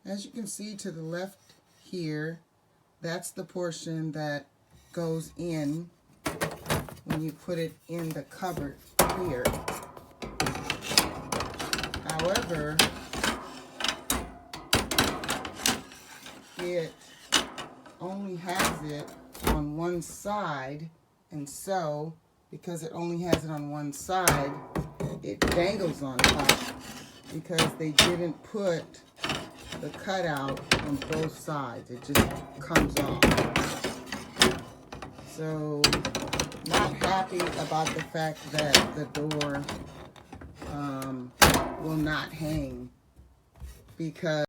As you can see to the left here, that's the portion that goes in when you put it in the cupboard here. However, it only has it on one side, and so because it only has it on one side, it dangles on top because they didn't put the cutout on both sides. It just comes off. So not happy about the fact that the door will not hang because